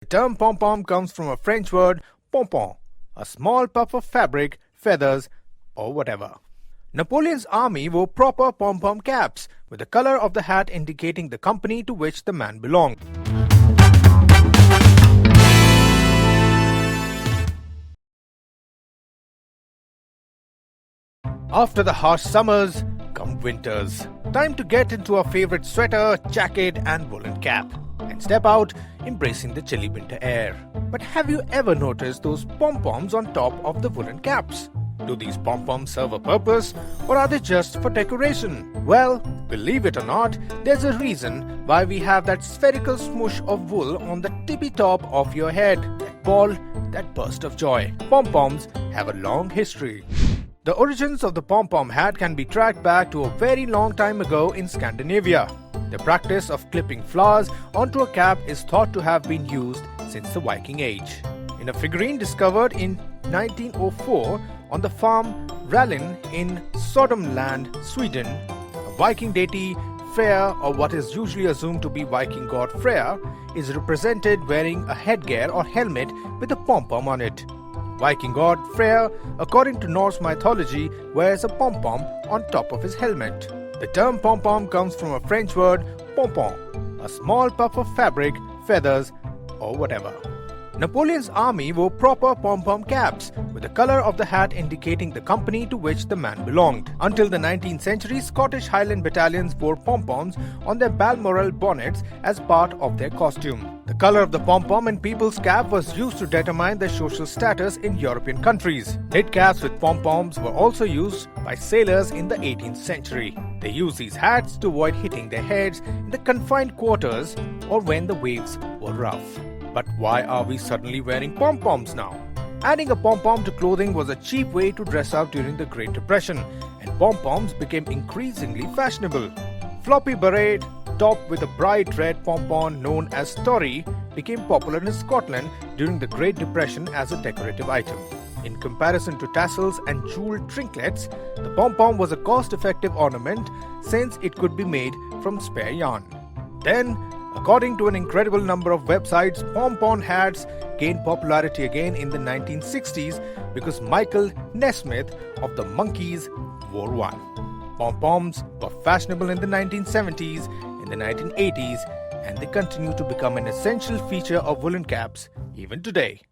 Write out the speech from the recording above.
The term pom-pom comes from a French word pompon, a small puff of fabric, feathers, or whatever. Napoleon's army wore proper pom-pom caps, with the color of the hat indicating the company to which the man belonged. After the harsh summers come winters. Time to get into our favorite sweater, jacket and woolen cap and step out, embracing the chilly winter air. But have you ever noticed those pom-poms on top of the woolen caps? Do these pom-poms serve a purpose, or are they just for decoration? Well, believe it or not, there's a reason why we have that spherical smush of wool on the tippy top of your head. That ball, that burst of joy. Pom-poms have a long history. The origins of the pom-pom hat can be tracked back to a very long time ago in Scandinavia. The practice of clipping flowers onto a cap is thought to have been used since the Viking age. In a figurine discovered in 1904 on the farm Rällinge in Södermanland, Sweden, a Viking deity, Freyr, or what is usually assumed to be Viking god Freyr, is represented wearing a headgear or helmet with a pom-pom on it. Viking god Freyr, according to Norse mythology, wears a pom-pom on top of his helmet. The term pom-pom comes from a French word pompom, a small puff of fabric, feathers, or whatever. Napoleon's army wore proper pom-pom caps, with the color of the hat indicating the company to which the man belonged. Until the 19th century, Scottish Highland battalions wore pom-poms on their Balmoral bonnets as part of their costume. The color of the pom-pom in people's cap was used to determine their social status in European countries. Knit caps with pom-poms were also used by sailors in the 18th century. They used these hats to avoid hitting their heads in the confined quarters or when the waves were rough. But why are we suddenly wearing pom-poms now? Adding a pom-pom to clothing was a cheap way to dress up during the Great Depression, and pom-poms became increasingly fashionable. Floppy beret, topped with a bright red pom-pom known as torry, became popular in Scotland during the Great Depression as a decorative item. In comparison to tassels and jeweled trinkets, the pom-pom was a cost-effective ornament since it could be made from spare yarn. Then, according to an incredible number of websites, pom-pom hats gained popularity again in the 1960s because Michael Nesmith of the Monkees wore one. Pom-poms were fashionable in the 1970s, in the 1980s, and they continue to become an essential feature of woolen caps even today.